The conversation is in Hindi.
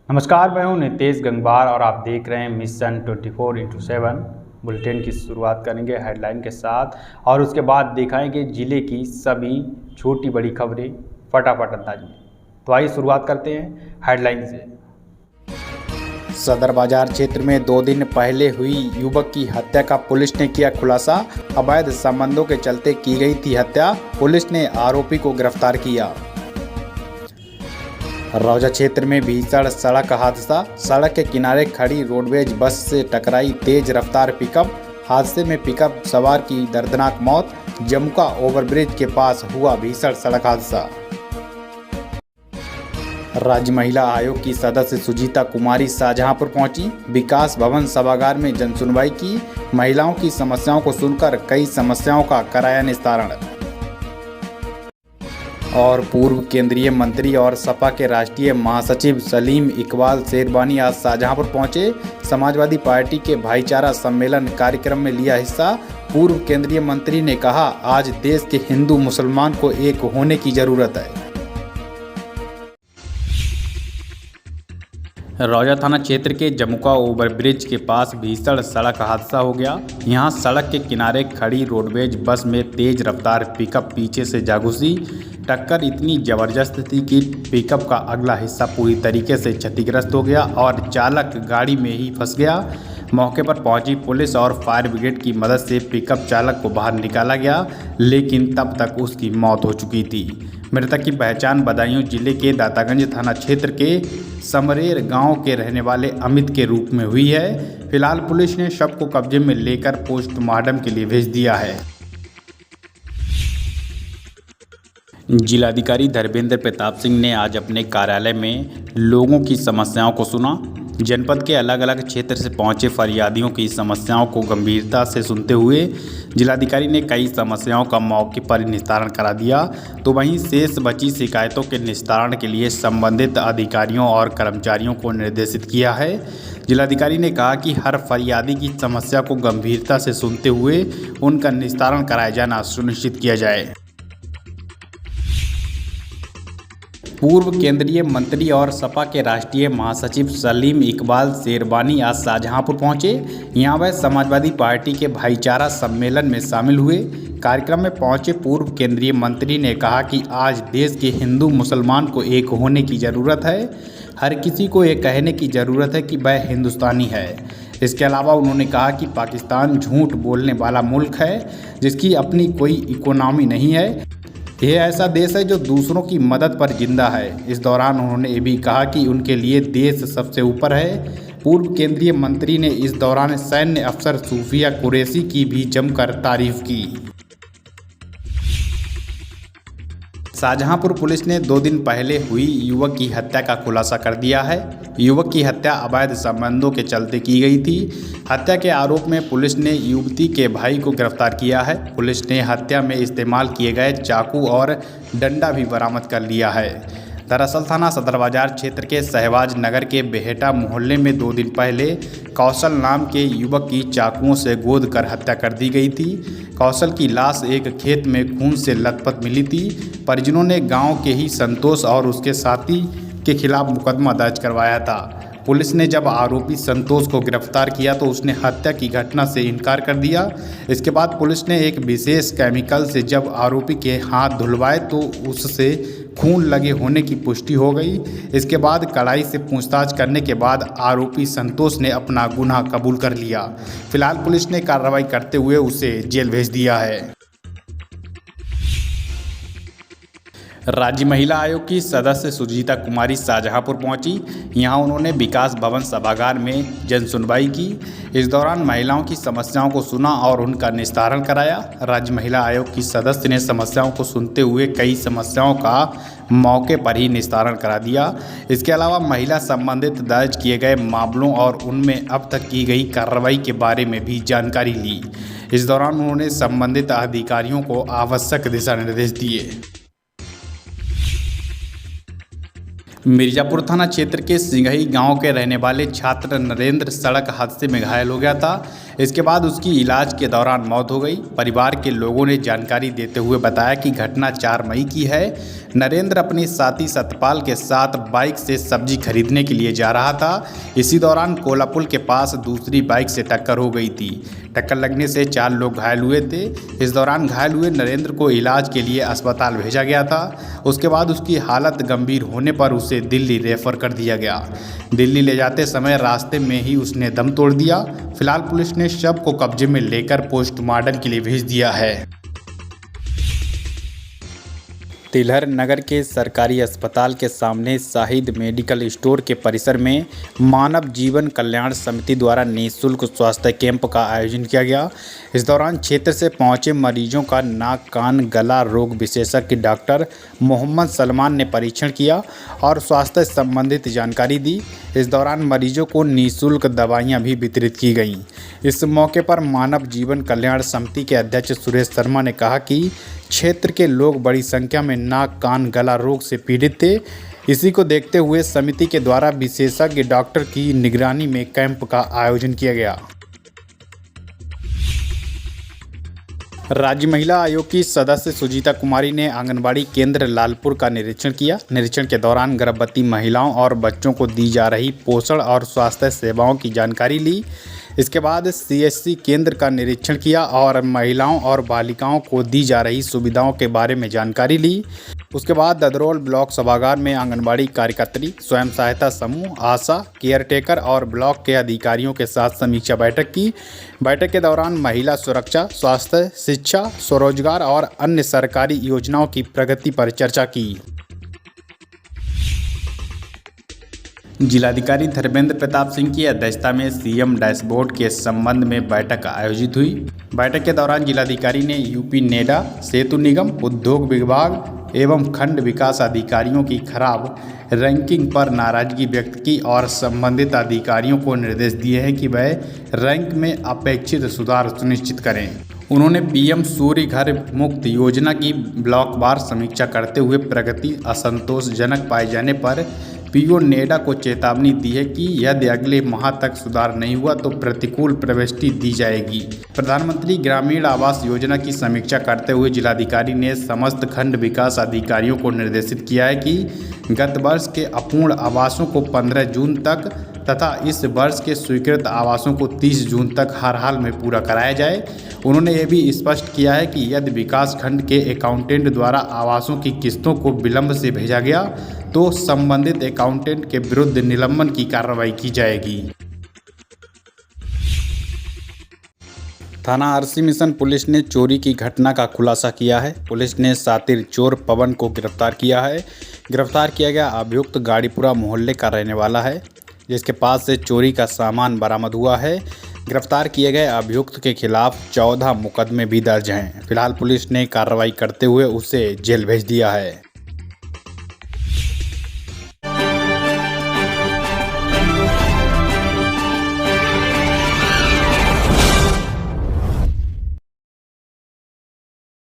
नमस्कार, मैं हूं नितेश गंगवार और आप देख रहे हैं मिशन 24x7। बुलेटिन की शुरुआत करेंगे हेडलाइन के साथ और उसके बाद दिखाएंगे जिले की सभी छोटी बड़ी खबरें फटाफट अंदाज में। तो आइए शुरुआत करते हैं हेडलाइन से। सदर बाजार क्षेत्र में 2 दिन पहले हुई युवक की हत्या का पुलिस ने किया खुलासा। अवैध संबंधों के चलते की गई थी हत्या, पुलिस ने आरोपी को गिरफ्तार किया। रौजा क्षेत्र में भीषण सड़क हादसा, सड़क के किनारे खड़ी रोडवेज बस से टकराई तेज रफ्तार पिकअप। हादसे में पिकअप सवार की दर्दनाक मौत। जमुका ओवरब्रिज के पास हुआ भीषण सड़क हादसा। राज्य महिला आयोग की सदस्य सुजीता कुमारी शाहजहांपुर पहुंची। विकास भवन सभागार में जनसुनवाई की। महिलाओं की समस्याओं को सुनकर कई समस्याओं का कराया निस्तारण। और पूर्व केंद्रीय मंत्री और सपा के राष्ट्रीय महासचिव सलीम इकबाल शेरवानी आज शाहजहांपुर पहुंचे। समाजवादी पार्टी के भाईचारा सम्मेलन कार्यक्रम में लिया हिस्सा। पूर्व केंद्रीय मंत्री ने कहा, आज देश के हिंदू मुसलमान को एक होने की जरूरत है। रौजा थाना क्षेत्र के जमुका ओवरब्रिज के पास भीषण सड़क हादसा हो गया। यहां सड़क के किनारे खड़ी रोडवेज बस में तेज रफ्तार पिकअप पीछे से जा घुसी। टक्कर इतनी जबरदस्त थी कि पिकअप का अगला हिस्सा पूरी तरीके से क्षतिग्रस्त हो गया और चालक गाड़ी में ही फंस गया। मौके पर पहुंची पुलिस और फायर ब्रिगेड की मदद से पिकअप चालक को बाहर निकाला गया, लेकिन तब तक उसकी मौत हो चुकी थी। मृतक की पहचान बदायूं जिले के दातागंज थाना क्षेत्र के समरेर गांव के रहने वाले अमित के रूप में हुई है। फिलहाल पुलिस ने शव को कब्जे में लेकर पोस्टमार्टम के लिए भेज दिया है। जिलाधिकारी धर्मेंद्र प्रताप सिंह ने आज अपने कार्यालय में लोगों की समस्याओं को सुना। जनपद के अलग अलग क्षेत्र से पहुंचे फरियादियों की समस्याओं को गंभीरता से सुनते हुए जिलाधिकारी ने कई समस्याओं का मौके पर निस्तारण करा दिया, तो वहीं शेष बची शिकायतों के निस्तारण के लिए संबंधित अधिकारियों और कर्मचारियों को निर्देशित किया है। जिलाधिकारी ने कहा कि हर फरियादी की समस्या को गंभीरता से सुनते हुए उनका निस्तारण कराया जाना सुनिश्चित किया जाए। पूर्व केंद्रीय मंत्री और सपा के राष्ट्रीय महासचिव सलीम इकबाल शेरवानी आज शाहजहांपुर पहुंचे। यहां वह समाजवादी पार्टी के भाईचारा सम्मेलन में शामिल हुए। कार्यक्रम में पहुंचे पूर्व केंद्रीय मंत्री ने कहा कि आज देश के हिंदू मुसलमान को एक होने की ज़रूरत है। हर किसी को ये कहने की ज़रूरत है कि वह हिंदुस्तानी है। इसके अलावा उन्होंने कहा कि पाकिस्तान झूठ बोलने वाला मुल्क है, जिसकी अपनी कोई इकोनॉमी नहीं है। यह ऐसा देश है जो दूसरों की मदद पर जिंदा है। इस दौरान उन्होंने ये भी कहा कि उनके लिए देश सबसे ऊपर है। पूर्व केंद्रीय मंत्री ने इस दौरान सैन्य अफसर सूफिया कुरैशी की भी जमकर तारीफ की। शाहजहांपुर पुलिस ने 2 दिन पहले हुई युवक की हत्या का खुलासा कर दिया है। युवक की हत्या अवैध संबंधों के चलते की गई थी। हत्या के आरोप में पुलिस ने युवती के भाई को गिरफ्तार किया है। पुलिस ने हत्या में इस्तेमाल किए गए चाकू और डंडा भी बरामद कर लिया है। दरअसल थाना सदर बाजार क्षेत्र के सहवाज नगर के बेहेटा मोहल्ले में 2 दिन पहले कौशल नाम के युवक की चाकुओं से गोद कर हत्या कर दी गई थी। कौशल की लाश एक खेत में खून से लथपथ मिली थी। परिजनों ने गांव के ही संतोष और उसके साथी के खिलाफ मुकदमा दर्ज करवाया था। पुलिस ने जब आरोपी संतोष को गिरफ्तार किया तो उसने हत्या की घटना से इनकार कर दिया। इसके बाद पुलिस ने एक विशेष केमिकल से जब आरोपी के हाथ धुलवाए तो उससे खून लगे होने की पुष्टि हो गई। इसके बाद कड़ाई से पूछताछ करने के बाद आरोपी संतोष ने अपना गुनाह कबूल कर लिया। फिलहाल पुलिस ने कार्रवाई करते हुए उसे जेल भेज दिया है। राज्य महिला आयोग की सदस्य सुजीता कुमारी शाहजहांपुर पहुंची। यहां उन्होंने विकास भवन सभागार में जनसुनवाई की। इस दौरान महिलाओं की समस्याओं को सुना और उनका निस्तारण कराया। राज्य महिला आयोग की सदस्य ने समस्याओं को सुनते हुए कई समस्याओं का मौके पर ही निस्तारण करा दिया। इसके अलावा महिला संबंधित दर्ज किए गए मामलों और उनमें अब तक की गई कार्रवाई के बारे में भी जानकारी ली। इस दौरान उन्होंने संबंधित अधिकारियों को आवश्यक दिशा निर्देश दिए। मिर्जापुर थाना क्षेत्र के सिंघई गांव के रहने वाले छात्र नरेंद्र सड़क हादसे में घायल हो गया था। इसके बाद उसकी इलाज के दौरान मौत हो गई। परिवार के लोगों ने जानकारी देते हुए बताया कि घटना 4 मई की है। नरेंद्र अपनी साथी सतपाल के साथ बाइक से सब्जी खरीदने के लिए जा रहा था। इसी दौरान कोलापुल के पास दूसरी बाइक से टक्कर हो गई थी। टक्कर लगने से 4 लोग घायल हुए थे। इस दौरान घायल हुए नरेंद्र को इलाज के लिए अस्पताल भेजा गया था। उसके बाद उसकी हालत गंभीर होने पर उसे दिल्ली रेफर कर दिया गया। दिल्ली ले जाते समय रास्ते में ही उसने दम तोड़ दिया। फिलहाल पुलिस ने शव को कब्जे में लेकर पोस्टमार्टम के लिए भेज दिया है। तिलहर नगर के सरकारी अस्पताल के सामने शाहिद मेडिकल स्टोर के परिसर में मानव जीवन कल्याण समिति द्वारा निःशुल्क स्वास्थ्य कैंप का आयोजन किया गया। इस दौरान क्षेत्र से पहुंचे मरीजों का नाक कान गला रोग विशेषज्ञ डॉक्टर मोहम्मद सलमान ने परीक्षण किया और स्वास्थ्य संबंधित जानकारी दी। इस दौरान मरीजों को निःशुल्क दवाइयां भी वितरित की गईं। इस मौके पर मानव जीवन कल्याण समिति के अध्यक्ष सुरेश शर्मा ने कहा कि क्षेत्र के लोग बड़ी संख्या में नाक कान गला रोग से पीड़ित थे। इसी को देखते हुए समिति के द्वारा विशेषज्ञ डॉक्टर की निगरानी में कैंप का आयोजन किया गया। राज्य महिला आयोग की सदस्य सुजीता कुमारी ने आंगनबाड़ी केंद्र लालपुर का निरीक्षण किया। निरीक्षण के दौरान गर्भवती महिलाओं और बच्चों को दी जा रही पोषण और स्वास्थ्य सेवाओं की जानकारी ली। इसके बाद CHC केंद्र का निरीक्षण किया और महिलाओं और बालिकाओं को दी जा रही सुविधाओं के बारे में जानकारी ली। उसके बाद ददरोल ब्लॉक सभागार में आंगनबाड़ी कार्यकर्त्री, स्वयं सहायता समूह, आशा, केयरटेकर और ब्लॉक के अधिकारियों के साथ समीक्षा बैठक की। बैठक के दौरान महिला सुरक्षा, स्वास्थ्य, शिक्षा, स्वरोजगार और अन्य सरकारी योजनाओं की प्रगति पर चर्चा की। जिलाधिकारी धर्मेंद्र प्रताप सिंह की अध्यक्षता में CM डैशबोर्ड के संबंध में बैठक आयोजित हुई। बैठक के दौरान जिलाधिकारी ने यूपी नेडा, सेतु निगम, उद्योग विभाग एवं खंड विकास अधिकारियों की खराब रैंकिंग पर नाराजगी व्यक्त की और संबंधित अधिकारियों को निर्देश दिए हैं कि वह रैंक में अपेक्षित सुधार सुनिश्चित करें। उन्होंने PM सूर्य घर मुक्त योजना की ब्लॉकवार समीक्षा करते हुए प्रगति असंतोषजनक पाए जाने पर PO नेडा को चेतावनी दी है कि यदि अगले माह तक सुधार नहीं हुआ तो प्रतिकूल प्रविष्टि दी जाएगी। प्रधानमंत्री ग्रामीण आवास योजना की समीक्षा करते हुए जिलाधिकारी ने समस्त खंड विकास अधिकारियों को निर्देशित किया है कि गत वर्ष के अपूर्ण आवासों को 15 जून तक तथा इस वर्ष के स्वीकृत आवासों को 30 जून तक हर हाल में पूरा कराया जाए। उन्होंने ये भी स्पष्ट किया है कि यदि विकास खंड के अकाउंटेंट द्वारा आवासों की किस्तों को विलंब से भेजा गया तो संबंधित अकाउंटेंट के विरुद्ध निलंबन की कार्रवाई की जाएगी। थाना RC मिशन पुलिस ने चोरी की घटना का खुलासा किया है। पुलिस ने शातिर चोर पवन को गिरफ्तार किया है। गिरफ्तार किया गया अभियुक्त गाड़ीपुरा मोहल्ले का रहने वाला है, जिसके पास से चोरी का सामान बरामद हुआ है। गिरफ्तार किए गए अभियुक्त के खिलाफ 14 मुकदमे भी दर्ज हैं। फिलहाल पुलिस ने कार्रवाई करते हुए उसे जेल भेज दिया है।